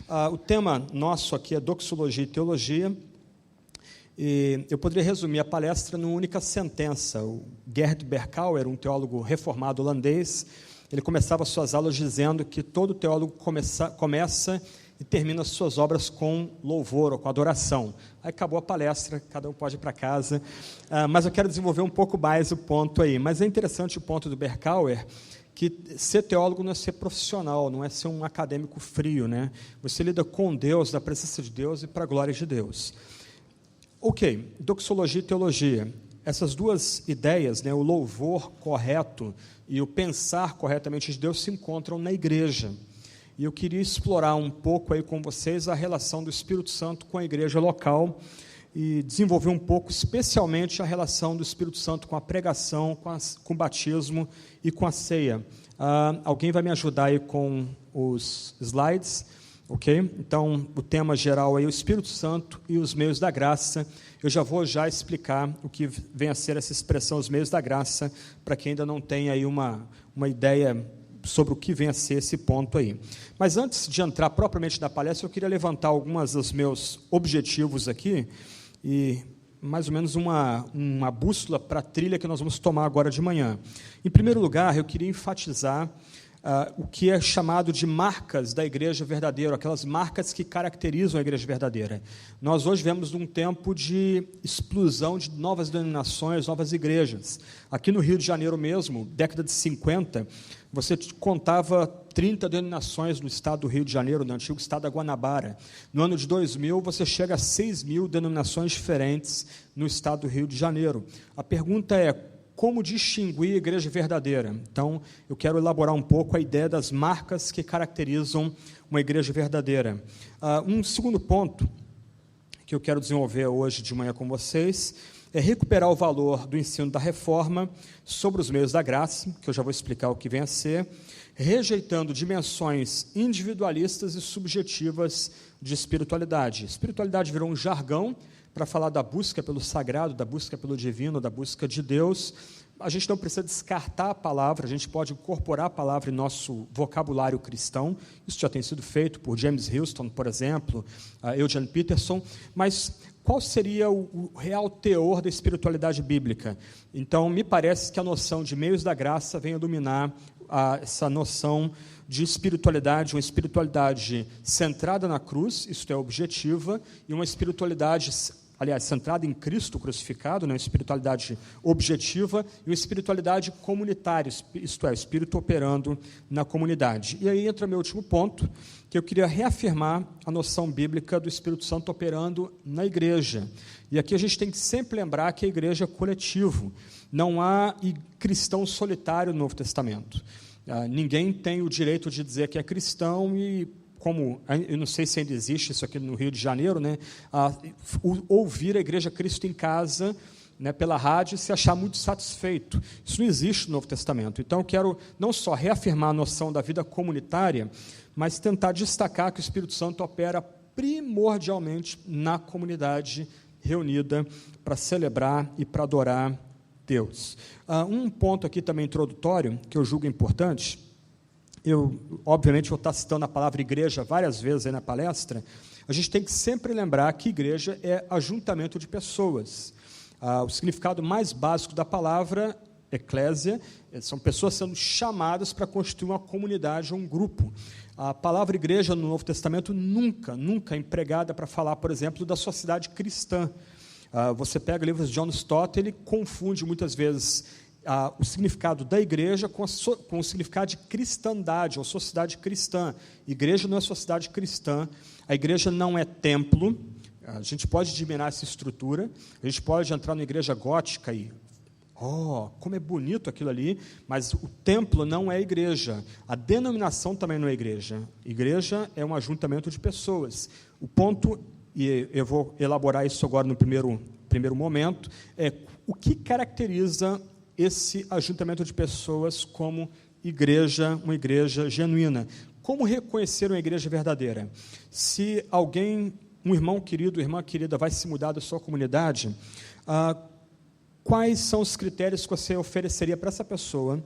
O tema nosso aqui é doxologia e teologia, e eu poderia resumir a palestra numa única sentença. O Gerd Berkouwer, um teólogo reformado holandês, ele começava suas aulas dizendo que todo teólogo começa e termina suas obras com louvor ou com adoração. Aí acabou a palestra, cada um pode ir para casa, mas eu quero desenvolver um pouco mais o ponto aí. Mas é interessante o ponto do Berkouwer, que ser teólogo não é ser profissional, não é ser um acadêmico frio, né? Você lida com Deus, da presença de Deus e para a glória de Deus. Ok, doxologia e teologia. Essas duas ideias, né, o louvor correto e o pensar corretamente de Deus, se encontram na igreja. E eu queria explorar um pouco aí com vocês a relação do Espírito Santo com a igreja local e desenvolver um pouco, especialmente, a relação do Espírito Santo com a pregação, com o batismo e com a ceia. Alguém vai me ajudar aí com os slides, ok? Então, o tema geral aí, o Espírito Santo e os meios da graça. Eu já vou explicar o que vem a ser essa expressão, os meios da graça, para quem ainda não tem aí uma ideia sobre o que vem a ser esse ponto aí. Mas antes de entrar propriamente na palestra, eu queria levantar alguns dos meus objetivos aqui, e mais ou menos uma bússola para a trilha que nós vamos tomar agora de manhã. Em primeiro lugar, eu queria enfatizar o que é chamado de marcas da igreja verdadeira, aquelas marcas que caracterizam a igreja verdadeira. Nós hoje vivemos num tempo de explosão de novas denominações, novas igrejas. Aqui no Rio de Janeiro mesmo, década de 50, você contava 30 denominações no estado do Rio de Janeiro, no antigo estado da Guanabara. No ano de 2000, você chega a 6.000 denominações diferentes no estado do Rio de Janeiro. A pergunta é: como distinguir a igreja verdadeira? Então, eu quero elaborar um pouco a ideia das marcas que caracterizam uma igreja verdadeira. Um segundo ponto que eu quero desenvolver hoje de manhã com vocês é recuperar o valor do ensino da reforma sobre os meios da graça, que eu já vou explicar o que vem a ser, rejeitando dimensões individualistas e subjetivas de espiritualidade. Espiritualidade virou um jargão para falar da busca pelo sagrado, da busca pelo divino, da busca de Deus. A gente não precisa descartar a palavra, a gente pode incorporar a palavra em nosso vocabulário cristão. Isso já tem sido feito por James Houston, por exemplo, Eugene Peterson, mas qual seria o real teor da espiritualidade bíblica? Então, me parece que a noção de meios da graça vem a dominar essa noção de espiritualidade, uma espiritualidade centrada na cruz, isto é, objetiva, e uma espiritualidade, aliás, centrada em Cristo crucificado, né, uma espiritualidade objetiva, e uma espiritualidade comunitária, isto é, o Espírito operando na comunidade. E aí entra meu último ponto, que eu queria reafirmar a noção bíblica do Espírito Santo operando na igreja. E aqui a gente tem que sempre lembrar que a igreja é coletivo, não há cristão solitário no Novo Testamento. Ninguém tem o direito de dizer que é cristão e, como, eu não sei se ainda existe isso aqui no Rio de Janeiro, né, ouvir a Igreja Cristo em casa, né, pela rádio, e se achar muito satisfeito. Isso não existe no Novo Testamento. Então, eu quero não só reafirmar a noção da vida comunitária, mas tentar destacar que o Espírito Santo opera primordialmente na comunidade reunida para celebrar e para adorar Deus. Um ponto aqui também introdutório, que eu julgo importante, eu, obviamente, vou estar citando a palavra igreja várias vezes aí na palestra. A gente tem que sempre lembrar que igreja é ajuntamento de pessoas. O significado mais básico da palavra eclésia são pessoas sendo chamadas para constituir uma comunidade ou um grupo. A palavra igreja no Novo Testamento nunca é empregada para falar, por exemplo, da sociedade cristã. Você pega livros de John Stott, ele confunde muitas vezes o significado da igreja com o significado de cristandade, ou sociedade cristã. Igreja não é sociedade cristã, a igreja não é templo. A gente pode diminuir essa estrutura, a gente pode entrar na igreja gótica e, como é bonito aquilo ali, mas o templo não é igreja, a denominação também não é igreja. Igreja é um ajuntamento de pessoas. O ponto, e eu vou elaborar isso agora no primeiro momento, é o que caracteriza esse ajuntamento de pessoas como igreja, uma igreja genuína. Como reconhecer uma igreja verdadeira? Se alguém, um irmão querido, irmã querida, vai se mudar da sua comunidade, quais são os critérios que você ofereceria para essa pessoa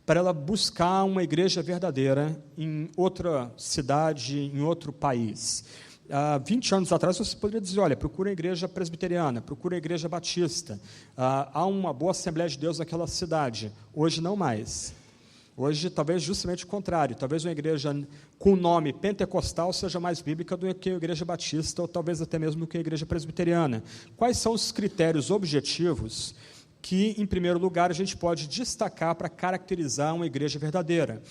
para ela buscar uma igreja verdadeira em outra cidade, em outro país. Há 20 anos atrás, você poderia dizer, olha, procura a igreja presbiteriana, procura a igreja batista, há uma boa Assembleia de Deus naquela cidade. Hoje, não mais. Hoje, talvez justamente o contrário, talvez uma igreja com o nome pentecostal seja mais bíblica do que a igreja batista, ou talvez até mesmo do que a igreja presbiteriana. Quais são os critérios objetivos que, em primeiro lugar, a gente pode destacar para caracterizar uma igreja verdadeira?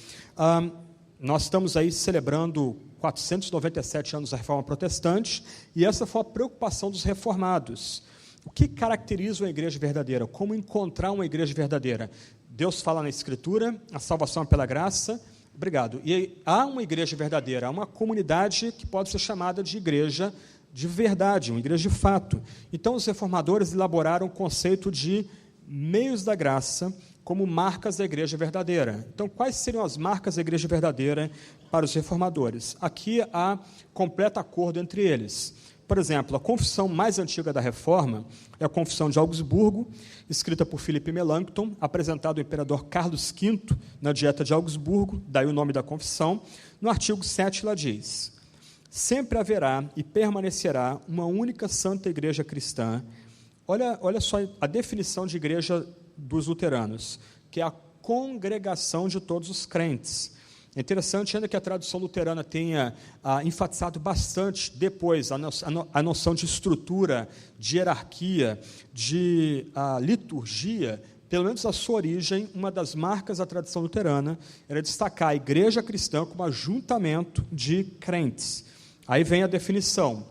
Nós estamos aí celebrando 497 anos da Reforma Protestante, e essa foi a preocupação dos reformados. O que caracteriza uma igreja verdadeira? Como encontrar uma igreja verdadeira? Deus fala na Escritura, a salvação é pela graça. Obrigado. E há uma igreja verdadeira, há uma comunidade que pode ser chamada de igreja de verdade, uma igreja de fato. Então, os reformadores elaboraram o conceito de meios da graça como marcas da igreja verdadeira. Então, quais seriam as marcas da igreja verdadeira para os reformadores? Aqui há completo acordo entre eles. Por exemplo, a confissão mais antiga da Reforma é a Confissão de Augsburgo, escrita por Philippe Melanchthon, apresentada ao imperador Carlos V na Dieta de Augsburgo, daí o nome da confissão. No artigo 7, ela diz: sempre haverá e permanecerá uma única santa igreja cristã. Olha só a definição de igreja dos luteranos, que é a congregação de todos os crentes. É interessante ainda que a tradução luterana tenha enfatizado bastante depois a noção de estrutura, de hierarquia, de liturgia. Pelo menos a sua origem, uma das marcas da tradição luterana era destacar a igreja cristã como ajuntamento de crentes. Aí vem a definição: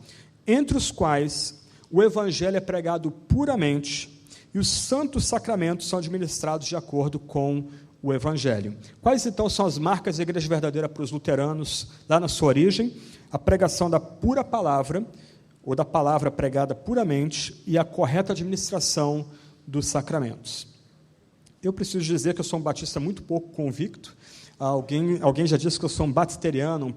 entre os quais o evangelho é pregado puramente e os santos sacramentos são administrados de acordo com o evangelho. Quais, então, são as marcas da igreja verdadeira para os luteranos, lá na sua origem? A pregação da pura palavra, ou da palavra pregada puramente, e a correta administração dos sacramentos. Eu preciso dizer que eu sou um batista muito pouco convicto. Alguém já disse que eu sou um batisteriano, um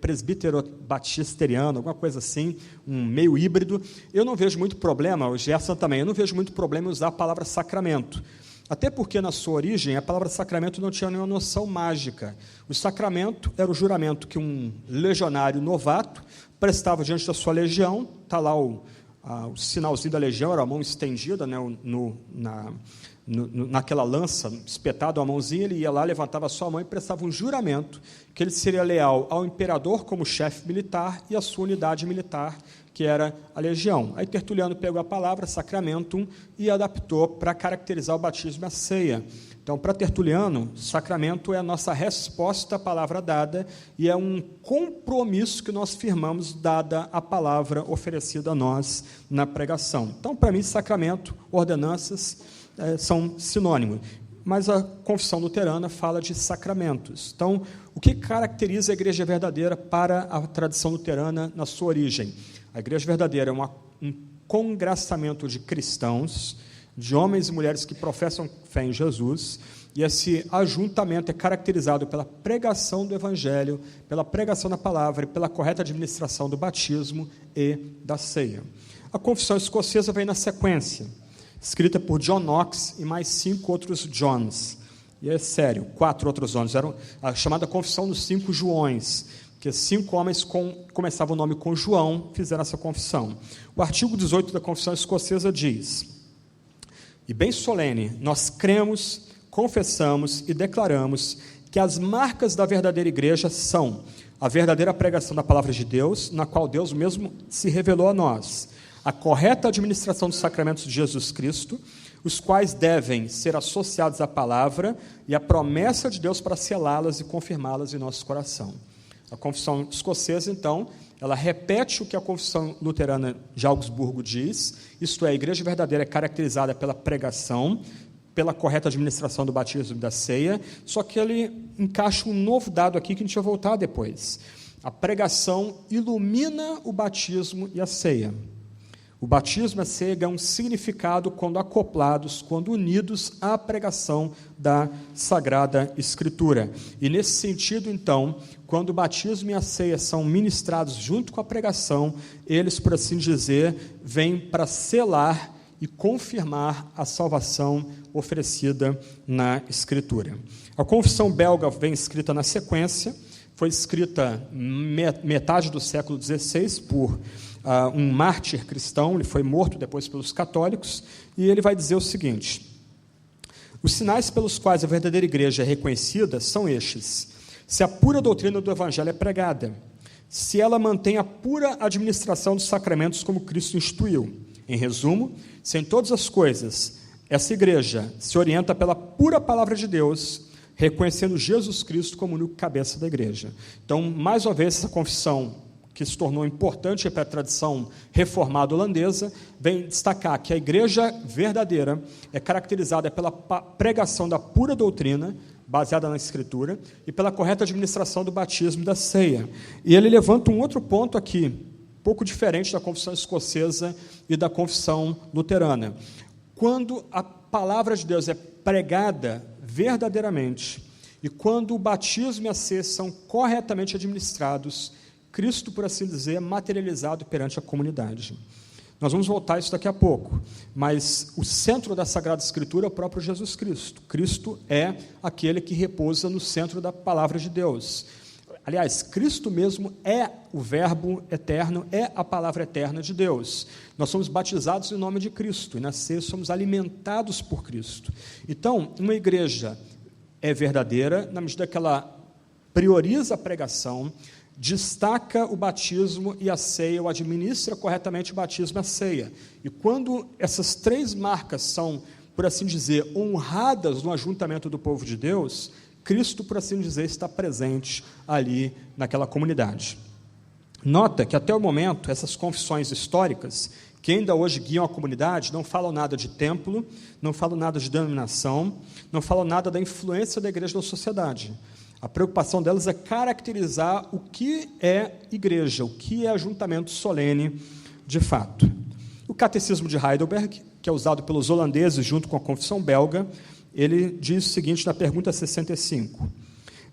presbítero-batisteriano, alguma coisa assim, um meio híbrido. Eu não vejo muito problema, o Gerson também, eu não vejo muito problema em usar a palavra sacramento. Até porque, na sua origem, a palavra sacramento não tinha nenhuma noção mágica. O sacramento era o juramento que um legionário novato prestava diante da sua legião. Está lá o sinalzinho da legião, era a mão estendida, né, naquela lança, espetado a mãozinha, ele ia lá, levantava a sua mão e prestava um juramento que ele seria leal ao imperador como chefe militar e à sua unidade militar, que era a legião. Aí Tertuliano pegou a palavra sacramentum e adaptou para caracterizar o batismo e a ceia. Então, para Tertuliano, sacramento é a nossa resposta à palavra dada e é um compromisso que nós firmamos dada a palavra oferecida a nós na pregação. Então, para mim, sacramento, ordenanças são sinônimos. Mas a confissão luterana fala de sacramentos. Então, o que caracteriza a igreja verdadeira para a tradição luterana na sua origem? A igreja verdadeira é um congraçamento de cristãos, de homens e mulheres que professam fé em Jesus, e esse ajuntamento é caracterizado pela pregação do Evangelho, pela pregação da palavra e pela correta administração do batismo e da ceia. A confissão escocesa vem na sequência, escrita por John Knox e mais 5 outros Johns. E é sério, 4 outros Johns. Era a chamada confissão dos 5 Joões, que 5 homens começavam o nome com João, fizeram essa confissão. O artigo 18 da confissão escocesa diz: e bem solene, nós cremos, confessamos e declaramos que as marcas da verdadeira igreja são a verdadeira pregação da palavra de Deus, na qual Deus mesmo se revelou a nós, a correta administração dos sacramentos de Jesus Cristo, os quais devem ser associados à palavra e à promessa de Deus para selá-las e confirmá-las em nosso coração. A confissão escocesa, então, ela repete o que a confissão luterana de Augsburgo diz, isto é, a igreja verdadeira é caracterizada pela pregação, pela correta administração do batismo e da ceia, só que ele encaixa um novo dado aqui que a gente vai voltar depois. A pregação ilumina o batismo e a ceia. O batismo e a ceia ganham um significado quando acoplados, quando unidos à pregação da Sagrada Escritura. E nesse sentido, então, quando o batismo e a ceia são ministrados junto com a pregação, eles, por assim dizer, vêm para selar e confirmar a salvação oferecida na Escritura. A confissão belga vem escrita na sequência, foi escrita metade do século XVI por um mártir cristão, ele foi morto depois pelos católicos, e ele vai dizer o seguinte: os sinais pelos quais a verdadeira igreja é reconhecida são estes: se a pura doutrina do Evangelho é pregada, se ela mantém a pura administração dos sacramentos como Cristo instituiu. Em resumo, se em todas as coisas essa igreja se orienta pela pura palavra de Deus, reconhecendo Jesus Cristo como único cabeça da igreja. Então, mais uma vez, essa confissão, que se tornou importante para a tradição reformada holandesa, vem destacar que a igreja verdadeira é caracterizada pela pregação da pura doutrina, baseada na Escritura, e pela correta administração do batismo e da ceia. E ele levanta um outro ponto aqui, um pouco diferente da confissão escocesa e da confissão luterana. Quando a palavra de Deus é pregada verdadeiramente, e quando o batismo e a ceia são corretamente administrados, Cristo, por assim dizer, é materializado perante a comunidade. Nós vamos voltar a isso daqui a pouco, mas o centro da Sagrada Escritura é o próprio Jesus Cristo. Cristo é aquele que repousa no centro da palavra de Deus. Aliás, Cristo mesmo é o Verbo eterno, é a palavra eterna de Deus. Nós somos batizados em nome de Cristo, e na ceia somos alimentados por Cristo. Então, uma igreja é verdadeira na medida que ela prioriza a pregação, destaca o batismo e a ceia, ou administra corretamente o batismo e a ceia. E quando essas três marcas são, por assim dizer, honradas no ajuntamento do povo de Deus, Cristo, por assim dizer, está presente ali naquela comunidade. Nota que até o momento, essas confissões históricas, que ainda hoje guiam a comunidade, não falam nada de templo, não falam nada de denominação, não falam nada da influência da igreja na sociedade. A preocupação delas é caracterizar o que é igreja, o que é ajuntamento solene de fato. O Catecismo de Heidelberg, que é usado pelos holandeses junto com a confissão belga, ele diz o seguinte na pergunta 65: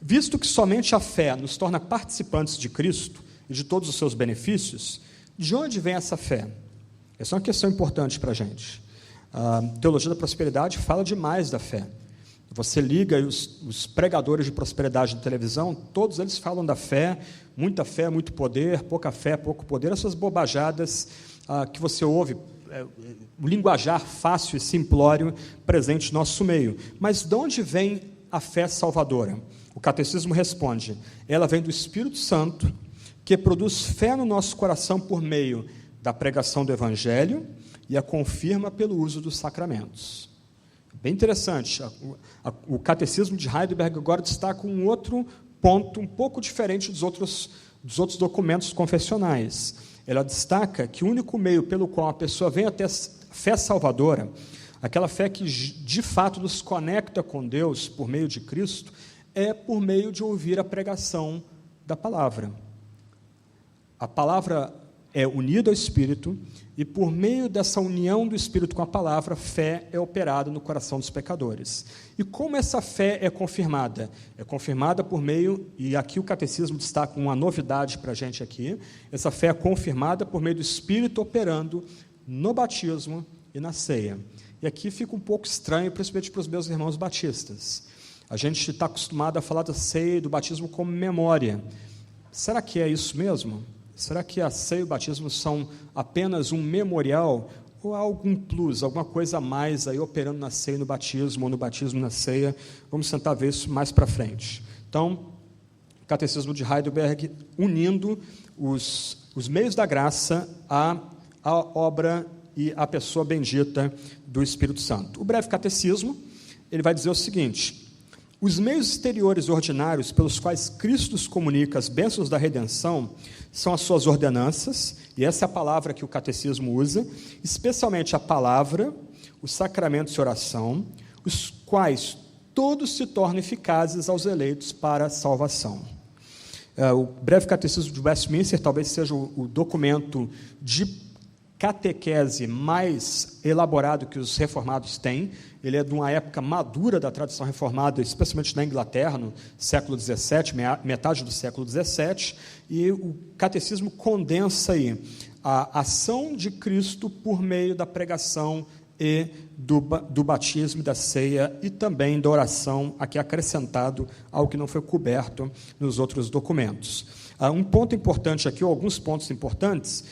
visto que somente a fé nos torna participantes de Cristo e de todos os seus benefícios, de onde vem essa fé? Essa é uma questão importante para a gente. A teologia da prosperidade fala demais da fé. Você liga os pregadores de prosperidade de televisão, todos eles falam da fé, muito poder, pouca fé, pouco poder, essas bobajadas que você ouve, o linguajar fácil e simplório presente no nosso meio. Mas de onde vem a fé salvadora? O Catecismo responde: ela vem do Espírito Santo, que produz fé no nosso coração por meio da pregação do Evangelho e a confirma pelo uso dos sacramentos. Bem interessante. O Catecismo de Heidelberg agora destaca um outro ponto, um pouco diferente dos outros documentos confessionais. Ela destaca que o único meio pelo qual a pessoa vem até a fé salvadora, aquela fé que de fato nos conecta com Deus por meio de Cristo, é por meio de ouvir a pregação da palavra. A palavra é unida ao Espírito, e por meio dessa união do Espírito com a palavra, fé é operada no coração dos pecadores. E como essa fé é confirmada? É confirmada por meio, e aqui o Catecismo destaca uma novidade para a gente aqui, essa fé é confirmada por meio do Espírito operando no batismo e na ceia. E aqui fica um pouco estranho, principalmente para os meus irmãos batistas. A gente está acostumado a falar da ceia e do batismo como memória. Será que é isso mesmo? Será que a ceia e o batismo são apenas um memorial ou há algum plus, alguma coisa a mais aí operando na ceia e no batismo, ou no batismo e na ceia? Vamos tentar ver isso mais para frente. Então, o Catecismo de Heidelberg unindo os meios da graça à obra e à pessoa bendita do Espírito Santo. O breve catecismo, ele vai dizer o seguinte: os meios exteriores ordinários pelos quais Cristo nos comunica as bênçãos da redenção são as suas ordenanças, e essa é a palavra que o catecismo usa, especialmente a palavra, os sacramentos e oração, os quais todos se tornam eficazes aos eleitos para a salvação. O breve catecismo de Westminster talvez seja o documento de catequese mais elaborado que os reformados têm. Ele é de uma época madura da tradição reformada, especialmente na Inglaterra, no século XVII, metade do século XVII, e o catecismo condensa aí a ação de Cristo por meio da pregação e do batismo e da ceia, e também da oração, aqui acrescentado ao que não foi coberto nos outros documentos. Um ponto importante aqui, ou alguns pontos importantes,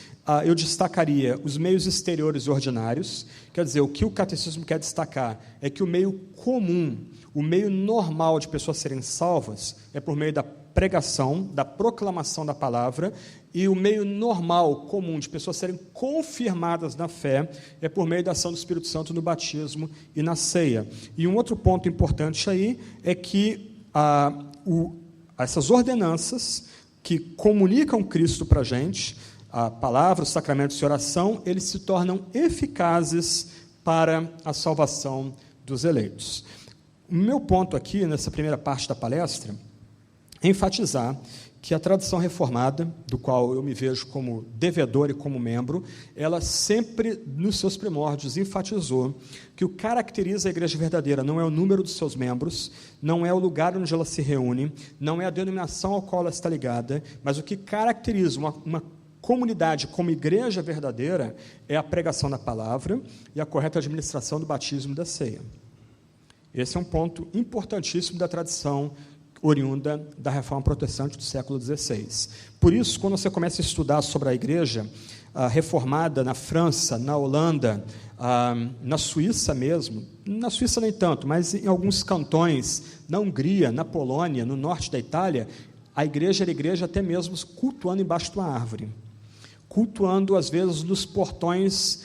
eu destacaria os meios exteriores e ordinários. Quer dizer, o que o catecismo quer destacar é que o meio comum, o meio normal de pessoas serem salvas é por meio da pregação, da proclamação da palavra, e o meio normal, comum, de pessoas serem confirmadas na fé é por meio da ação do Espírito Santo no batismo e na ceia. E um outro ponto importante aí é que essas ordenanças que comunicam Cristo para a gente, a palavra, os sacramentos e oração, eles se tornam eficazes para a salvação dos eleitos. O meu ponto aqui, nessa primeira parte da palestra, é enfatizar que a tradição reformada, do qual eu me vejo como devedor e como membro, ela sempre, nos seus primórdios, enfatizou que o que caracteriza a igreja verdadeira não é o número dos seus membros, não é o lugar onde ela se reúne, não é a denominação ao qual ela está ligada, mas o que caracteriza uma comunidade como igreja verdadeira é a pregação da palavra e a correta administração do batismo e da ceia. Esse é um ponto importantíssimo da tradição oriunda da Reforma Protestante do século XVI. Por isso, quando você começa a estudar sobre a igreja reformada na França, na Holanda, na Suíça mesmo, na Suíça nem tanto, mas em alguns cantões, na Hungria, na Polônia, no norte da Itália, a igreja era igreja até mesmo cultuando embaixo de uma árvore, cultuando às vezes nos portões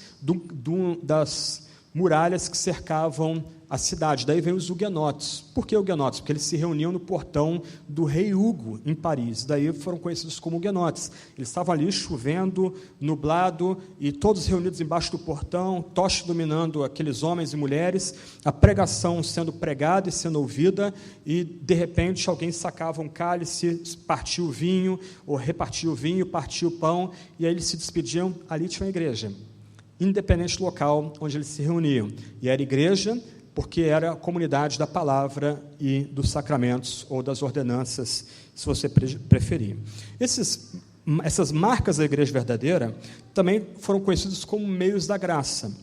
das muralhas que cercavam a cidade. Daí vem os huguenotes. Por que huguenotes? Porque eles se reuniam no portão do rei Hugo, em Paris. Daí foram conhecidos como huguenotes. Eles estavam ali chovendo, nublado, e todos reunidos embaixo do portão, tocha iluminando aqueles homens e mulheres, a pregação sendo pregada e sendo ouvida, e, de repente, alguém sacava um cálice, partia o vinho, ou repartia o vinho, partia o pão, e aí eles se despediam. Ali tinha uma igreja, independente do local onde eles se reuniam. E era igreja porque era a comunidade da palavra e dos sacramentos ou das ordenanças, se você preferir. Essas marcas da igreja verdadeira também foram conhecidas como meios da graça.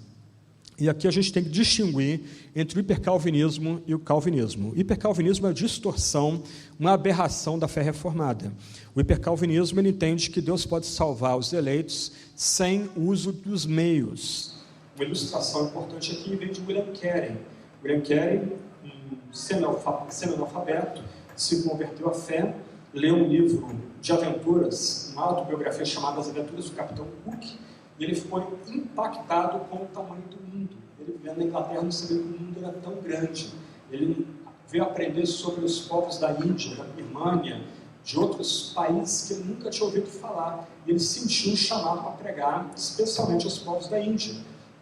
E aqui a gente tem que distinguir entre o hipercalvinismo e o calvinismo. O hipercalvinismo é a distorção, uma aberração da fé reformada. O hipercalvinismo, ele entende que Deus pode salvar os eleitos sem uso dos meios. Uma ilustração importante aqui vem de William Carey. William Carey, um semi-analfabeto, se converteu à fé, leu um livro de aventuras, uma autobiografia chamada As Aventuras do Capitão Cook, e ele foi impactado com o tamanho do mundo. Ele vivendo na Inglaterra, não sabia que o mundo era tão grande. Ele veio aprender sobre os povos da Índia, da Birmânia, de outros países que ele nunca tinha ouvido falar. E ele sentiu um chamado para pregar, especialmente aos povos da Índia.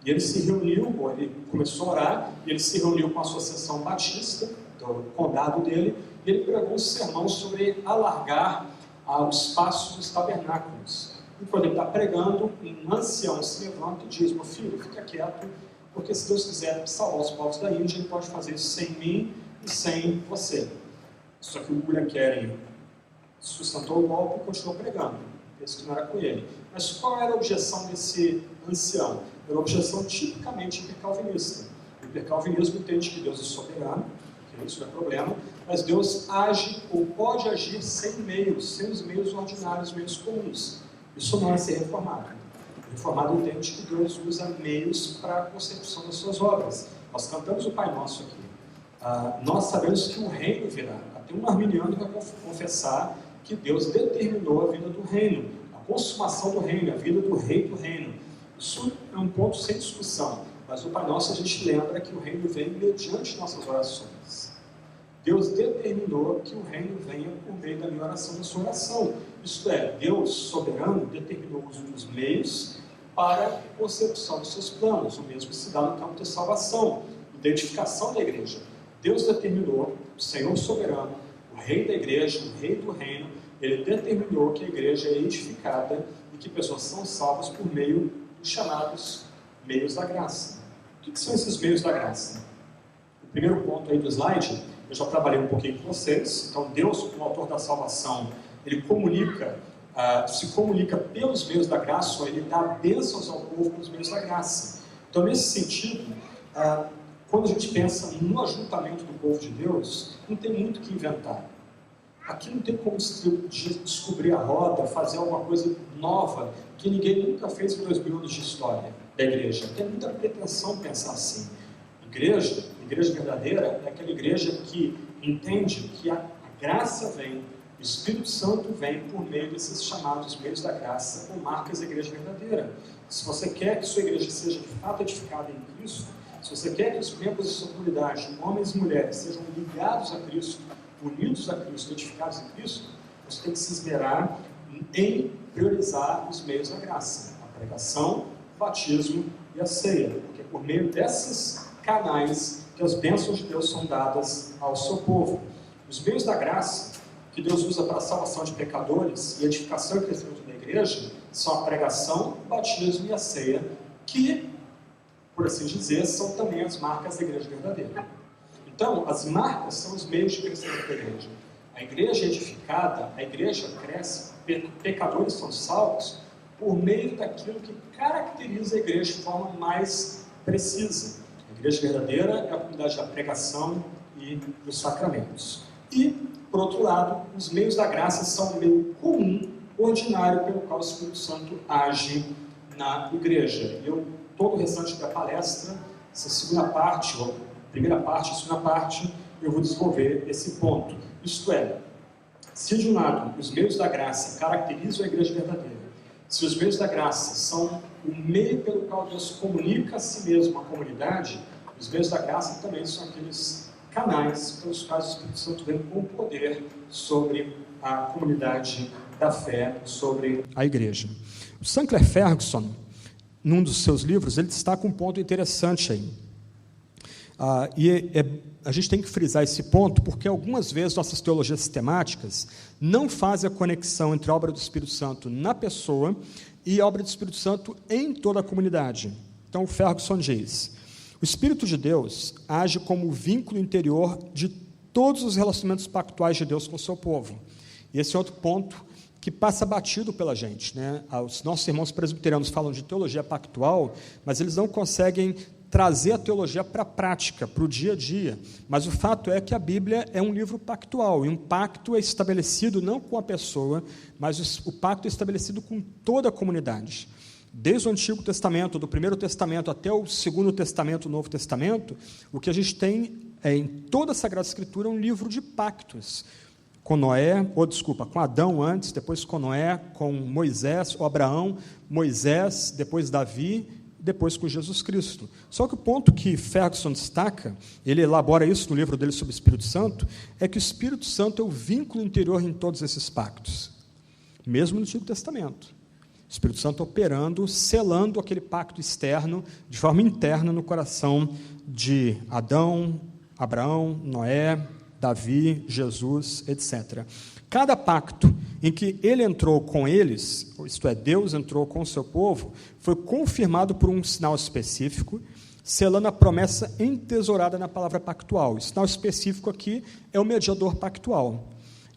E ele se reuniu, ele começou a orar, e ele se reuniu com a Associação Batista, do condado dele, e ele pregou um sermão sobre alargar os espaços dos tabernáculos. E quando ele está pregando, um ancião se levanta e diz: meu filho, fica quieto, porque se Deus quiser salvar os povos da Índia, ele pode fazer isso sem mim e sem você. Só que o William Carey sustentou o golpe e continuou pregando. Penso que não era com ele. Mas qual era a objeção desse ancião? Era uma objeção tipicamente hipercalvinista. O hipercalvinismo entende que Deus é soberano, que isso não é problema, mas Deus age ou pode agir sem os meios ordinários, meios comuns. Isso não é ser reformado. O reformado entende que Deus usa meios para a concepção das suas obras. Nós cantamos o Pai Nosso aqui. Nós sabemos que o reino virá. Até um arminiano vai confessar que Deus determinou a vida do reino, a consumação do reino, a vida do rei do reino. Isso é um ponto sem discussão, mas no Pai Nosso a gente lembra que o reino vem mediante nossas orações. Deus determinou que o reino venha por meio da minha oração, da sua oração. Isto é, Deus, soberano, determinou o uso dos meios para a concepção dos seus planos. O mesmo se dá no campo da salvação, identificação da igreja. Deus determinou, o Senhor soberano, o rei da igreja, o rei do reino, ele determinou que a igreja é edificada e que pessoas são salvas por meio dos chamados meios da graça. O que são esses meios da graça? O primeiro ponto aí do slide, eu já trabalhei um pouquinho com vocês. Então, Deus, como autor da salvação, ele se comunica pelos meios da graça, ou ele dá bênçãos ao povo pelos meios da graça. Então, nesse sentido, quando a gente pensa no ajuntamento do povo de Deus, não tem muito o que inventar. Aqui não tem como descobrir a roda, fazer alguma coisa nova que ninguém nunca fez em 2000 anos de história da igreja. Tem muita pretensão pensar assim. Igreja verdadeira é aquela igreja que entende que a graça vem, o Espírito Santo vem por meio desses chamados meios da graça, ou marcas da igreja verdadeira. Se você quer que sua igreja seja de fato edificada em Cristo, se você quer que os membros da sua comunidade, homens e mulheres, sejam ligados a Cristo, unidos a Cristo, edificados em Cristo, você tem que se esmerar em priorizar os meios da graça, a pregação, o batismo e a ceia, porque é por meio desses canais que as bênçãos de Deus são dadas ao seu povo. Os meios da graça que Deus usa para a salvação de pecadores e edificação e crescimento da igreja são a pregação, o batismo e a ceia, que, por assim dizer, são também as marcas da igreja verdadeira. Então, as marcas são os meios de crescimento da igreja. A igreja é edificada, a igreja cresce, pecadores são salvos por meio daquilo que caracteriza a igreja de forma mais precisa. A igreja verdadeira é a comunidade da pregação e dos sacramentos. E, por outro lado, os meios da graça são o meio comum, ordinário, pelo qual o Espírito Santo age na igreja. E todo o restante da palestra, essa segunda parte, ou primeira parte e segunda parte, eu vou desenvolver esse ponto. Isto é, se de um lado os meios da graça caracterizam a igreja verdadeira, se os meios da graça são o meio pelo qual Deus comunica a si mesmo à comunidade, os meios da graça também são aqueles canais pelos quais o Espírito Santo vem com poder sobre a comunidade da fé, sobre a igreja. O Sinclair Ferguson, num dos seus livros, ele destaca um ponto interessante aí. A gente tem que frisar esse ponto porque algumas vezes nossas teologias sistemáticas não fazem a conexão entre a obra do Espírito Santo na pessoa e a obra do Espírito Santo em toda a comunidade. Então o Ferguson diz: o Espírito de Deus age como o vínculo interior de todos os relacionamentos pactuais de Deus com o seu povo. E esse é outro ponto que passa batido pela gente, né? Os nossos irmãos presbiterianos falam de teologia pactual, mas eles não conseguem trazer a teologia para a prática, para o dia a dia. Mas o fato é que a Bíblia é um livro pactual, e um pacto é estabelecido não com a pessoa, mas o pacto é estabelecido com toda a comunidade. Desde o Antigo Testamento, do Primeiro Testamento até o Segundo Testamento, o Novo Testamento, o que a gente tem em toda a Sagrada Escritura é um livro de pactos. Com com Adão antes, depois com Noé, com Moisés, ou Abraão, Moisés, depois Davi, depois com Jesus Cristo. Só que o ponto que Ferguson destaca, ele elabora isso no livro dele sobre o Espírito Santo, é que o Espírito Santo é o vínculo interior em todos esses pactos, mesmo no Antigo Testamento. O Espírito Santo operando, selando aquele pacto externo, de forma interna no coração de Adão, Abraão, Noé, Davi, Jesus, etc. Cada pacto em que ele entrou com eles, isto é, Deus entrou com o seu povo, foi confirmado por um sinal específico, selando a promessa entesourada na palavra pactual. O sinal específico aqui é o mediador pactual.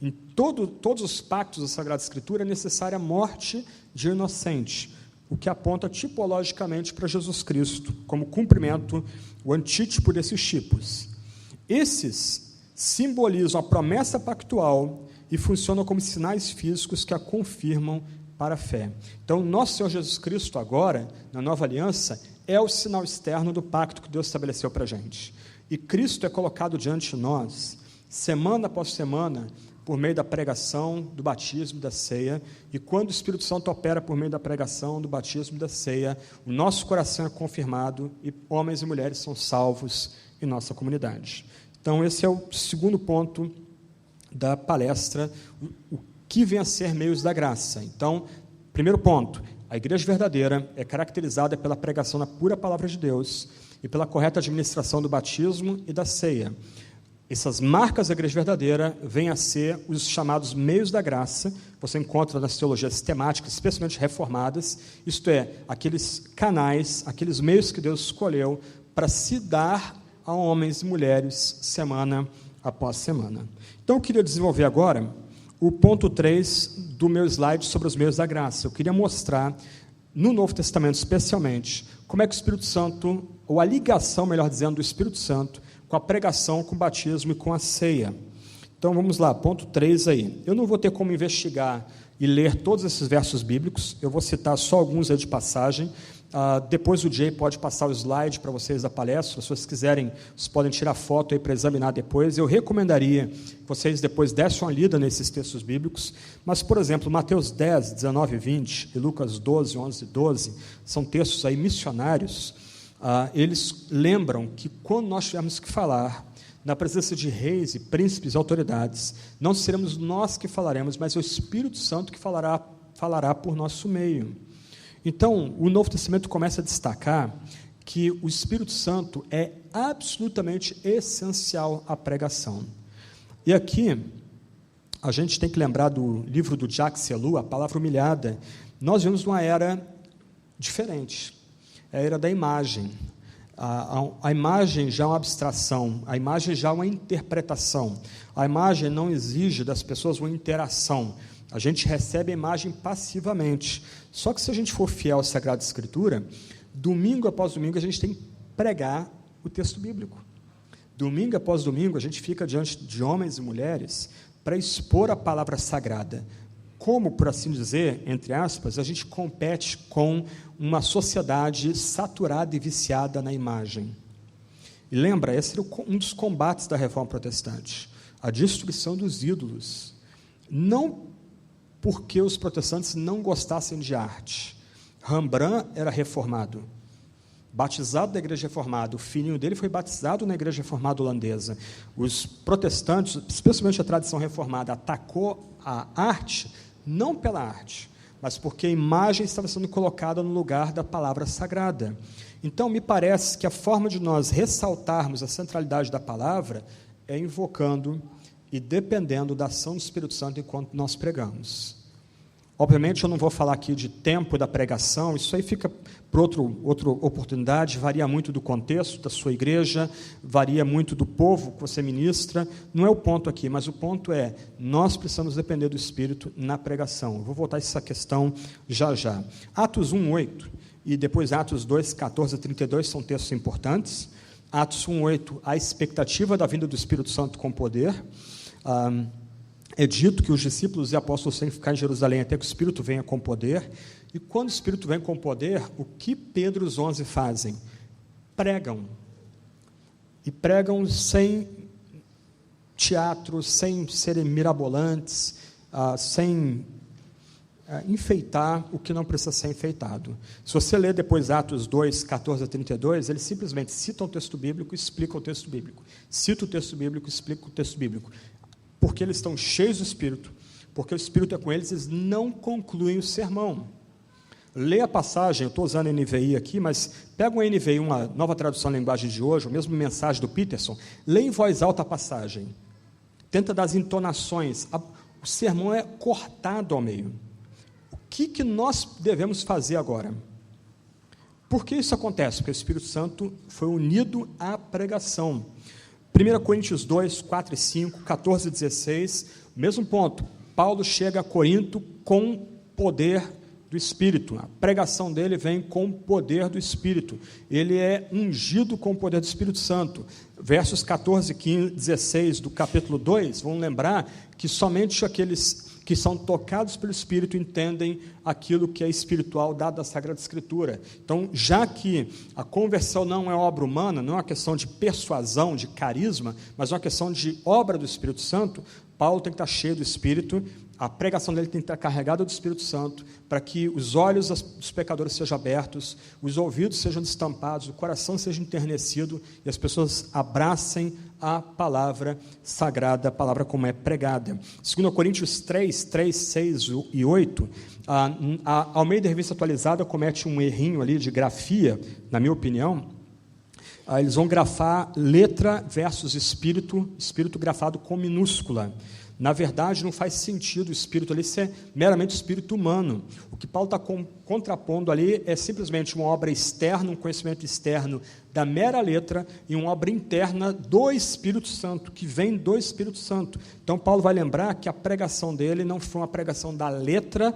Em todos os pactos da Sagrada Escritura é necessária a morte de inocente, o que aponta tipologicamente para Jesus Cristo, como cumprimento, o antítipo desses tipos. Esses simbolizam a promessa pactual e funcionam como sinais físicos que a confirmam para a fé. Então, nosso Senhor Jesus Cristo agora, na nova aliança, é o sinal externo do pacto que Deus estabeleceu para a gente. E Cristo é colocado diante de nós, semana após semana, por meio da pregação, do batismo e da ceia, e quando o Espírito Santo opera por meio da pregação, do batismo e da ceia, o nosso coração é confirmado e homens e mulheres são salvos em nossa comunidade. Então, esse é o segundo ponto da palestra, o que vem a ser meios da graça. Então, primeiro ponto, a igreja verdadeira é caracterizada pela pregação na pura palavra de Deus e pela correta administração do batismo e da ceia. Essas marcas da igreja verdadeira vêm a ser os chamados meios da graça, você encontra nas teologias sistemáticas, especialmente reformadas, isto é, aqueles canais, aqueles meios que Deus escolheu para se dar a homens e mulheres semana após semana. Então, eu queria desenvolver agora o ponto 3 do meu slide sobre os meios da graça. Eu queria mostrar no Novo Testamento especialmente, como é que o Espírito Santo, ou a ligação, melhor dizendo, do Espírito Santo com a pregação, com o batismo e com a ceia. Então vamos lá, ponto 3 aí. Eu não vou ter como investigar e ler todos esses versos bíblicos, eu vou citar só alguns aí de passagem. Depois o Jay pode passar o slide para vocês da palestra, se vocês quiserem, vocês podem tirar foto aí para examinar depois. Eu recomendaria que vocês depois dessem uma lida nesses textos bíblicos, mas, por exemplo, Mateus 10, 19 e 20, e Lucas 12, 11 e 12, são textos aí missionários. Eles lembram que quando nós tivermos que falar na presença de reis e príncipes e autoridades, não seremos nós que falaremos, mas é o Espírito Santo que falará por nosso meio. Então, o Novo Testamento começa a destacar que o Espírito Santo é absolutamente essencial à pregação. E aqui, a gente tem que lembrar do livro do Jacques Ellul, A Palavra Humilhada. Nós vivemos numa era diferente, é a era da imagem. A imagem já é uma abstração, a imagem já é uma interpretação, a imagem não exige das pessoas uma interação, a gente recebe a imagem passivamente. Só que se a gente for fiel à Sagrada Escritura, domingo após domingo a gente tem que pregar o texto bíblico. Domingo após domingo a gente fica diante de homens e mulheres para expor a palavra sagrada. Como, por assim dizer, entre aspas, a gente compete com uma sociedade saturada e viciada na imagem. E lembra, esse era um dos combates da Reforma Protestante, a destruição dos ídolos. Não porque os protestantes não gostassem de arte. Rembrandt era reformado, batizado da Igreja Reformada, o filhinho dele foi batizado na Igreja Reformada holandesa. Os protestantes, especialmente a tradição reformada, atacou a arte, não pela arte, mas porque a imagem estava sendo colocada no lugar da palavra sagrada. Então, me parece que a forma de nós ressaltarmos a centralidade da palavra é invocando e dependendo da ação do Espírito Santo enquanto nós pregamos. Obviamente, eu não vou falar aqui de tempo da pregação, isso aí fica para outra oportunidade, varia muito do contexto da sua igreja, varia muito do povo que você ministra, não é o ponto aqui, mas o ponto é, nós precisamos depender do Espírito na pregação. Eu vou voltar a essa questão já já. Atos 1:8 e depois Atos 2:14 a 32 são textos importantes. Atos 1:8, a expectativa da vinda do Espírito Santo com poder. É dito que os discípulos e apóstolos têm que ficar em Jerusalém até que o Espírito venha com poder. E quando o Espírito vem com poder, o que Pedro e os 11 fazem? Pregam. E pregam sem teatro, sem serem mirabolantes, sem enfeitar o que não precisa ser enfeitado. Se você ler depois Atos 2:14 a 32, eles simplesmente citam o texto bíblico e explicam o texto bíblico. Cita o texto bíblico e explica o texto bíblico. Porque eles estão cheios do Espírito, porque o Espírito é com eles, eles não concluem o sermão. Lê a passagem, eu estou usando a NVI aqui, mas pega uma NVI, uma nova tradução da linguagem de hoje, ou mesmo mensagem do Peterson, lê em voz alta a passagem, tenta dar as entonações, o sermão é cortado ao meio. O que nós devemos fazer agora? Por que isso acontece? Porque o Espírito Santo foi unido à pregação. 1 Coríntios 2, 4 e 5, 14 e 16, mesmo ponto, Paulo chega a Corinto com poder do Espírito, a pregação dele vem com o poder do Espírito, ele é ungido com o poder do Espírito Santo. Versos 14 e 15, 16 do capítulo 2, vão lembrar que somente aqueles que são tocados pelo Espírito entendem aquilo que é espiritual dado da Sagrada Escritura. Então, já que a conversão não é obra humana, não é uma questão de persuasão, de carisma, mas é uma questão de obra do Espírito Santo, Paulo tem que estar cheio do Espírito, a pregação dele tem que estar carregada do Espírito Santo, para que os olhos dos pecadores sejam abertos, os ouvidos sejam destampados, o coração seja enternecido e as pessoas abracem a palavra sagrada, a palavra como é pregada. 2 Coríntios 3, 6 e 8, a Almeida Revista Atualizada comete um errinho ali de grafia, na minha opinião. Eles vão grafar letra versus espírito, espírito grafado com minúscula. Na verdade, não faz sentido o espírito ali ser meramente espírito humano. O que Paulo está contrapondo ali é simplesmente uma obra externa, um conhecimento externo da mera letra e uma obra interna do Espírito Santo, que vem do Espírito Santo. Então, Paulo vai lembrar que a pregação dele não foi uma pregação da letra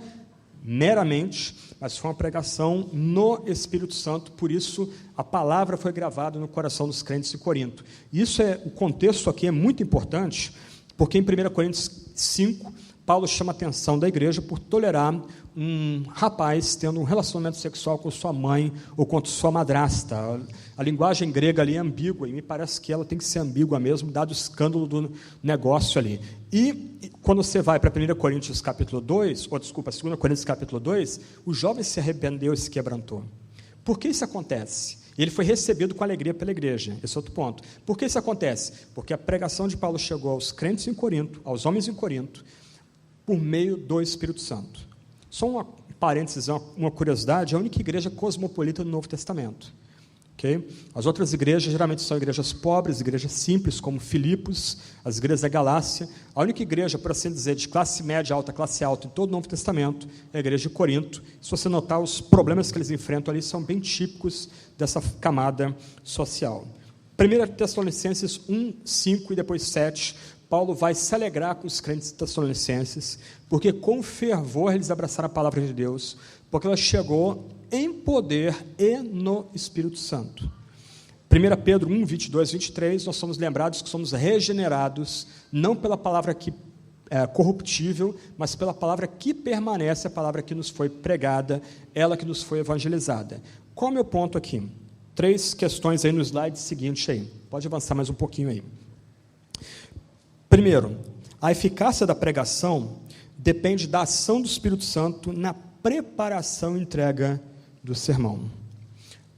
meramente, mas foi uma pregação no Espírito Santo, por isso a palavra foi gravada no coração dos crentes de Corinto. O contexto aqui é muito importante, porque em 1 Coríntios 5, Paulo chama a atenção da igreja por tolerar um rapaz tendo um relacionamento sexual com sua mãe ou com sua madrasta. A linguagem grega ali é ambígua, e me parece que ela tem que ser ambígua mesmo, dado o escândalo do negócio ali. E quando você vai para 1 Coríntios capítulo 2, 2 Coríntios capítulo 2, o jovem se arrependeu e se quebrantou. Por que isso acontece? Ele foi recebido com alegria pela igreja, esse é outro ponto. Por que isso acontece? Porque a pregação de Paulo chegou aos crentes em Corinto, aos homens em Corinto, por meio do Espírito Santo. Só um parênteses, uma curiosidade, é a única igreja cosmopolita do Novo Testamento. Okay? As outras igrejas geralmente são igrejas pobres, igrejas simples, como Filipos, as igrejas da Galácia. A única igreja, por assim dizer, de classe média alta, classe alta, em todo o Novo Testamento, é a igreja de Corinto. Se você notar, os problemas que eles enfrentam ali são bem típicos dessa camada social. 1 Tessalonicenses 1, 5 e depois 7, Paulo vai se alegrar com os crentes tessalonicenses, porque com fervor eles abraçaram a palavra de Deus, porque ela chegou em poder e no Espírito Santo. 1 Pedro 1, 22, 23, nós somos lembrados que somos regenerados, não pela palavra que é corruptível, mas pela palavra que permanece, a palavra que nos foi pregada, ela que nos foi evangelizada. Qual é o meu ponto aqui? 3 questões aí no slide seguinte aí. Pode avançar mais um pouquinho aí. Primeiro, a eficácia da pregação depende da ação do Espírito Santo na preparação e entrega do sermão.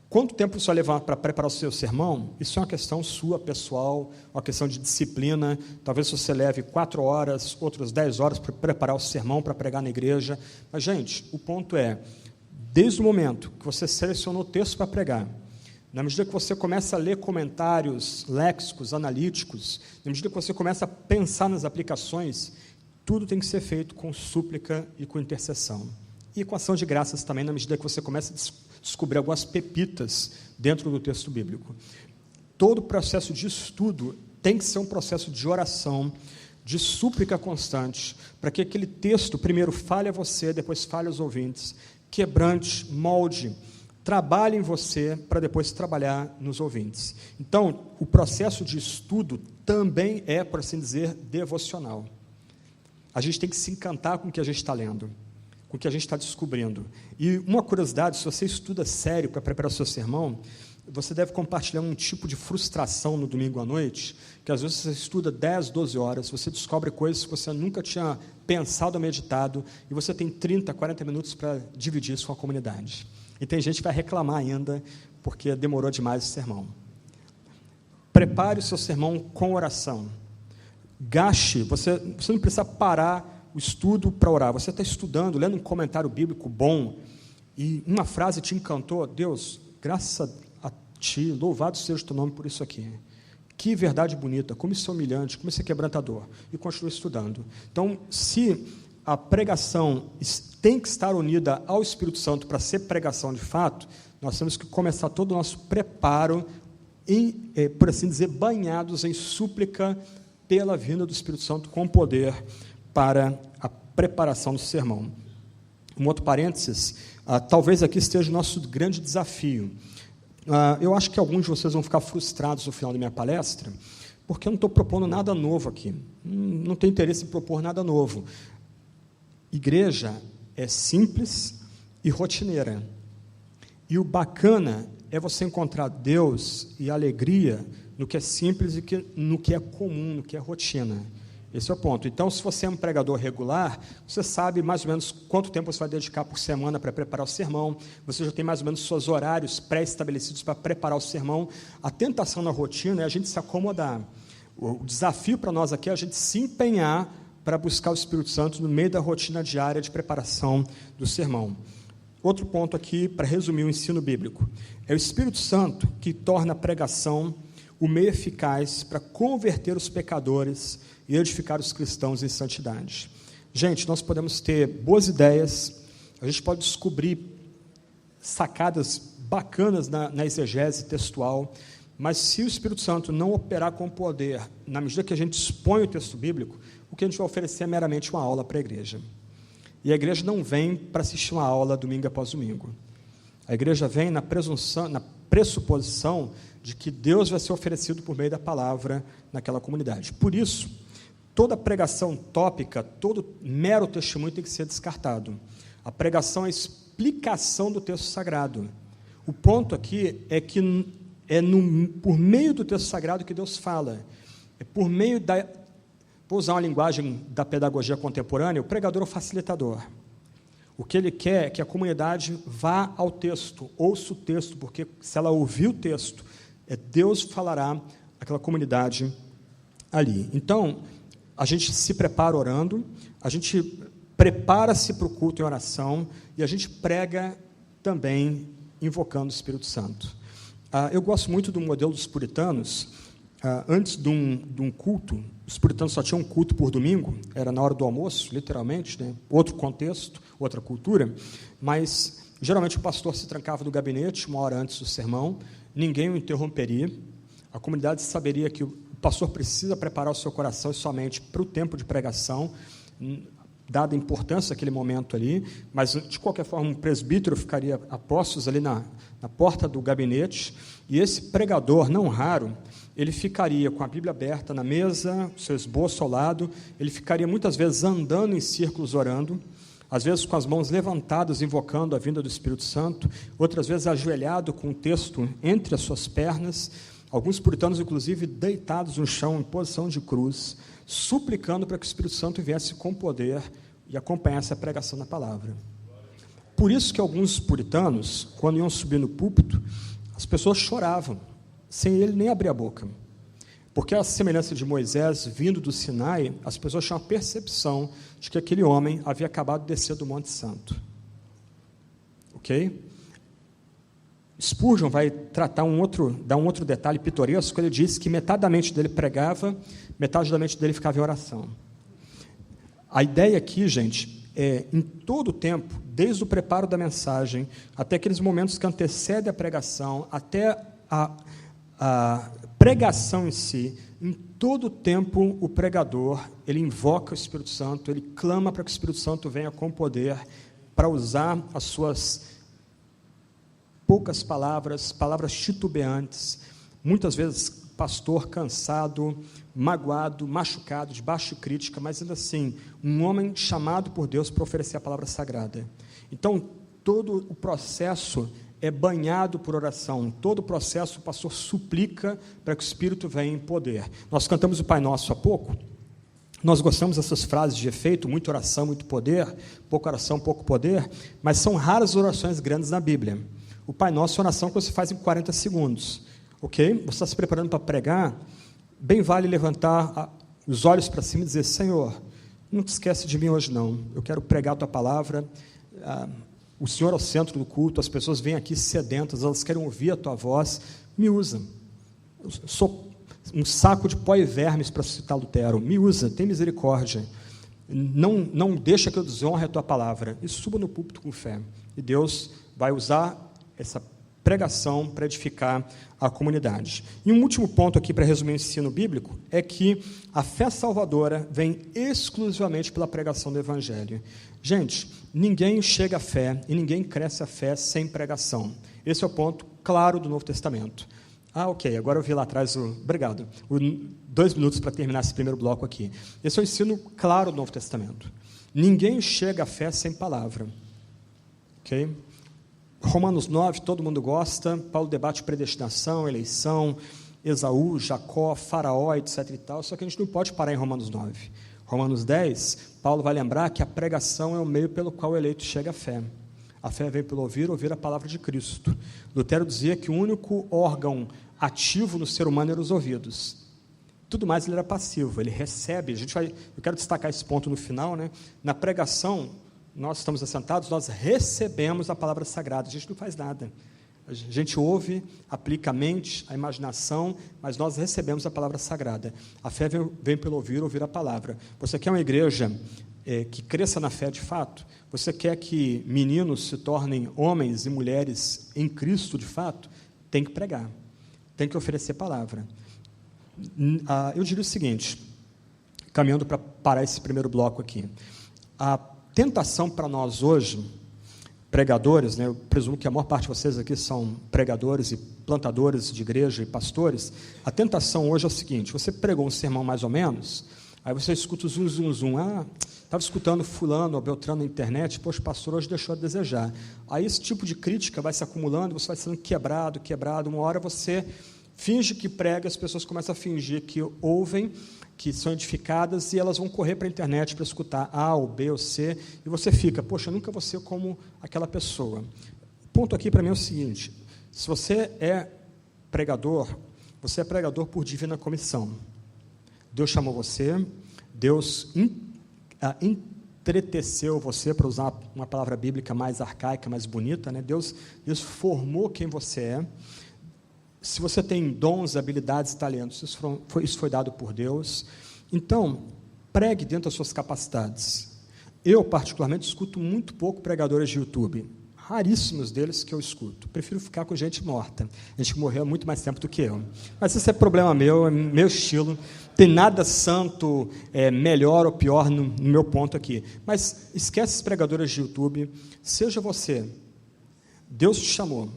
Quanto tempo você vai levar para preparar o seu sermão? Isso é uma questão sua, pessoal, uma questão de disciplina. Talvez você leve 4 horas, outras 10 horas para preparar o sermão, para pregar na igreja. Mas, gente, o ponto é, desde o momento que você selecionou o texto para pregar, na medida que você começa a ler comentários léxicos, analíticos, na medida que você começa a pensar nas aplicações, tudo tem que ser feito com súplica e com intercessão. E com ação de graças também, na medida que você começa a descobrir algumas pepitas dentro do texto bíblico. Todo processo de estudo tem que ser um processo de oração, de súplica constante, para que aquele texto primeiro fale a você, depois fale aos ouvintes, quebrante, molde, trabalhe em você para depois trabalhar nos ouvintes. Então, o processo de estudo também é, por assim dizer, devocional. A gente tem que se encantar com o que a gente está lendo, com o que a gente está descobrindo. E uma curiosidade, se você estuda sério para preparar o seu sermão, você deve compartilhar um tipo de frustração no domingo à noite, que às vezes você estuda 10, 12 horas, você descobre coisas que você nunca tinha pensado ou meditado, e você tem 30, 40 minutos para dividir isso com a comunidade. E tem gente que vai reclamar ainda, porque demorou demais o sermão. Prepare o seu sermão com oração. Gaste, você não precisa parar o estudo para orar. Você está estudando, lendo um comentário bíblico bom, e uma frase te encantou. Deus, graças a ti, louvado seja o teu nome por isso aqui. Que verdade bonita, como isso é humilhante, como isso é quebrantador. E continue estudando. Então, se a pregação tem que estar unida ao Espírito Santo para ser pregação de fato, nós temos que começar todo o nosso preparo, por assim dizer, banhados em súplica pela vinda do Espírito Santo com poder para a preparação do sermão. Um outro parênteses, talvez aqui esteja o nosso grande desafio. Eu acho que alguns de vocês vão ficar frustrados no final da minha palestra, porque eu não estou propondo nada novo aqui, não tenho interesse em propor nada novo. Igreja é simples e rotineira, e o bacana é você encontrar Deus e alegria no que é simples e no que é comum, no que é rotina. Esse é o ponto. Então, se você é um pregador regular, você sabe mais ou menos quanto tempo você vai dedicar por semana para preparar o sermão, você já tem mais ou menos seus horários pré-estabelecidos para preparar o sermão. A tentação na rotina é a gente se acomodar. O desafio para nós aqui é a gente se empenhar para buscar o Espírito Santo no meio da rotina diária de preparação do sermão. Outro ponto aqui, para resumir o ensino bíblico, é o Espírito Santo que torna a pregação o meio eficaz para converter os pecadores e edificar os cristãos em santidade. Gente, nós podemos ter boas ideias, a gente pode descobrir sacadas bacanas na exegese textual, mas se o Espírito Santo não operar com poder, na medida que a gente expõe o texto bíblico, o que a gente vai oferecer é meramente uma aula para a igreja. E a igreja não vem para assistir uma aula domingo após domingo. A igreja vem na pressuposição de que Deus vai ser oferecido por meio da palavra naquela comunidade. Por isso, toda pregação tópica, todo mero testemunho tem que ser descartado. A pregação é a explicação do texto sagrado. O ponto aqui é que por meio do texto sagrado que Deus fala. É por meio da... Vou usar uma linguagem da pedagogia contemporânea, o pregador é o facilitador. O que ele quer é que a comunidade vá ao texto, ouça o texto, porque se ela ouvir o texto, Deus falará àquela comunidade ali. Então, a gente se prepara orando, a gente prepara-se para o culto em oração, e a gente prega também invocando o Espírito Santo. Eu gosto muito do modelo dos puritanos. Antes de um culto, os puritanos só tinham um culto por domingo, era na hora do almoço, literalmente, né? Outro contexto, outra cultura, mas geralmente o pastor se trancava no gabinete uma hora antes do sermão, ninguém o interromperia, a comunidade saberia que o pastor precisa preparar o seu coração e sua mente para o tempo de pregação, dada a importância daquele momento ali, mas, de qualquer forma, um presbítero ficaria a postos ali na porta do gabinete, e esse pregador, não raro, ele ficaria com a Bíblia aberta na mesa, seu esboço ao lado, ele ficaria muitas vezes andando em círculos orando, às vezes com as mãos levantadas, invocando a vinda do Espírito Santo, outras vezes ajoelhado com o texto entre as suas pernas, alguns puritanos, inclusive, deitados no chão, em posição de cruz, suplicando para que o Espírito Santo viesse com poder e acompanhasse a pregação da palavra. Por isso que alguns puritanos, quando iam subir no púlpito, as pessoas choravam, sem ele nem abrir a boca. Porque a semelhança de Moisés vindo do Sinai, as pessoas tinham a percepção de que aquele homem havia acabado de descer do Monte Santo. Ok? Spurgeon vai dar um outro detalhe pitoresco. Ele diz que metade da mente dele pregava, metade da mente dele ficava em oração. A ideia aqui, gente, é em todo o tempo, desde o preparo da mensagem, até aqueles momentos que antecedem a pregação, até a pregação em si, em todo o tempo o pregador, ele invoca o Espírito Santo, ele clama para que o Espírito Santo venha com poder para usar as suas poucas palavras titubeantes, muitas vezes pastor cansado, magoado, machucado, debaixo de crítica, mas ainda assim, um homem chamado por Deus para oferecer a palavra sagrada. Então, todo o processo é banhado por oração, todo o processo o pastor suplica para que o Espírito venha em poder. Nós cantamos o Pai Nosso há pouco, nós gostamos dessas frases de efeito, muita oração, muito poder, pouca oração, pouco poder, mas são raras orações grandes na Bíblia. O Pai Nosso é uma oração que você faz em 40 segundos, ok? Você está se preparando para pregar, bem vale levantar os olhos para cima e dizer: Senhor, não te esquece de mim hoje não, eu quero pregar a Tua palavra, o Senhor é o centro do culto, as pessoas vêm aqui sedentas, elas querem ouvir a Tua voz, me usa. Eu sou um saco de pó e vermes para citar Lutero, me usa, tem misericórdia. Não deixa que eu desonre a Tua palavra. E suba no púlpito com fé. E Deus vai usar essa pregação para edificar a comunidade. E um último ponto aqui para resumir o ensino bíblico é que a fé salvadora vem exclusivamente pela pregação do Evangelho. Gente, ninguém chega à fé e ninguém cresce à fé sem pregação. Esse é o ponto claro do Novo Testamento. Ok, agora eu vi lá atrás obrigado, 2 minutos para terminar esse primeiro bloco aqui. Esse é o ensino claro do Novo Testamento. Ninguém chega à fé sem palavra. Ok? Romanos 9, todo mundo gosta, Paulo debate predestinação, eleição, Esaú, Jacó, Faraó, etc. e tal, só que a gente não pode parar em Romanos 9. Romanos 10, Paulo vai lembrar que a pregação é o meio pelo qual o eleito chega à fé. A fé vem pelo ouvir a palavra de Cristo. Lutero dizia que o único órgão ativo no ser humano eram os ouvidos. Tudo mais ele era passivo, ele recebe. Eu quero destacar esse ponto no final, né? Na pregação, nós estamos assentados, nós recebemos a palavra sagrada, a gente não faz nada. A gente ouve, aplica a mente, a imaginação, mas nós recebemos a palavra sagrada. A fé vem pelo ouvir a palavra. Você quer uma igreja que cresça na fé de fato? Você quer que meninos se tornem homens e mulheres em Cristo de fato? Tem que pregar, tem que oferecer palavra. Eu diria o seguinte, caminhando para parar esse primeiro bloco aqui. tentação para nós hoje, pregadores, né, eu presumo que a maior parte de vocês aqui são pregadores e plantadores de igreja e pastores, a tentação hoje é o seguinte: você pregou um sermão mais ou menos, aí você escuta o zum, zum, zum, estava escutando fulano ou beltrano na internet, poxa, o pastor hoje deixou a desejar. Aí esse tipo de crítica vai se acumulando, você vai sendo quebrado, uma hora você finge que prega, as pessoas começam a fingir que ouvem, que são edificadas, e elas vão correr para a internet para escutar A, ou B, ou C, e você fica, poxa, eu nunca vou ser como aquela pessoa. O ponto aqui para mim é o seguinte: se você é pregador por divina comissão. Deus chamou você, Deus entreteceu você, para usar uma palavra bíblica mais arcaica, mais bonita, né? Deus formou quem você é. Se você tem dons, habilidades, talentos, isso foi dado por Deus. Então, pregue dentro das suas capacidades. Eu, particularmente, escuto muito pouco pregadores de YouTube. Raríssimos deles que eu escuto. Prefiro ficar com gente morta. Gente que morreu há muito mais tempo do que eu. Mas isso é problema meu, é meu estilo. Não tem nada santo, melhor ou pior no meu ponto aqui. Mas esquece os pregadores de YouTube. Seja você. Deus te chamou.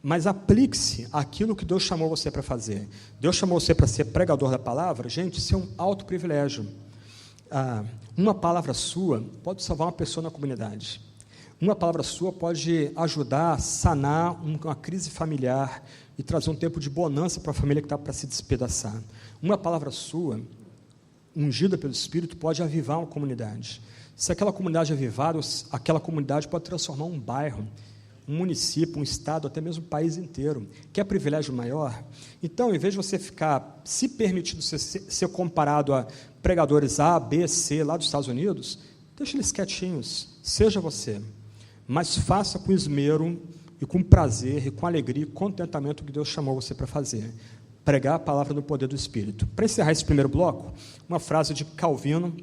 Mas aplique-se àquilo que Deus chamou você para fazer. Deus chamou você para ser pregador da palavra. Gente, isso é um alto privilégio. Uma palavra sua pode salvar uma pessoa na comunidade. Uma palavra sua pode ajudar a sanar uma crise familiar e trazer um tempo de bonança para a família que está para se despedaçar. Uma palavra sua, ungida pelo Espírito, pode avivar uma comunidade. Se aquela comunidade é avivada, aquela comunidade pode transformar um bairro, um município, um estado, até mesmo um país inteiro. Quer privilégio maior? Então, em vez de você ficar se permitindo ser comparado a pregadores A, B, C, lá dos Estados Unidos, deixe eles quietinhos, seja você, mas faça com esmero e com prazer e com alegria e contentamento o que Deus chamou você para fazer. Pregar a palavra no poder do Espírito. Para encerrar esse primeiro bloco, uma frase de Calvino,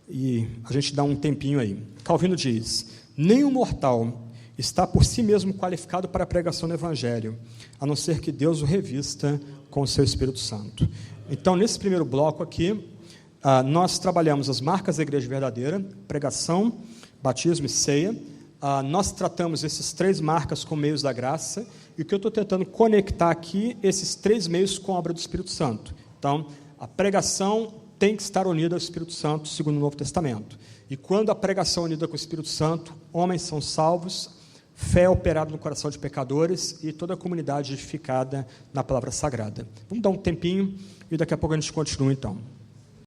e a gente dá um tempinho aí. Calvino diz: nenhum mortal está por si mesmo qualificado para a pregação do Evangelho, a não ser que Deus o revista com o seu Espírito Santo. Então, nesse primeiro bloco aqui, nós trabalhamos as marcas da igreja verdadeira: pregação, batismo e ceia. Nós tratamos essas 3 marcas com meios da graça, e o que eu estou tentando conectar aqui, esses 3 meios com a obra do Espírito Santo. Então, a pregação tem que estar unida ao Espírito Santo, segundo o Novo Testamento. E quando a pregação é unida com o Espírito Santo, homens são salvos, fé é operada no coração de pecadores e toda a comunidade edificada na palavra sagrada. Vamos dar um tempinho e daqui a pouco a gente continua então.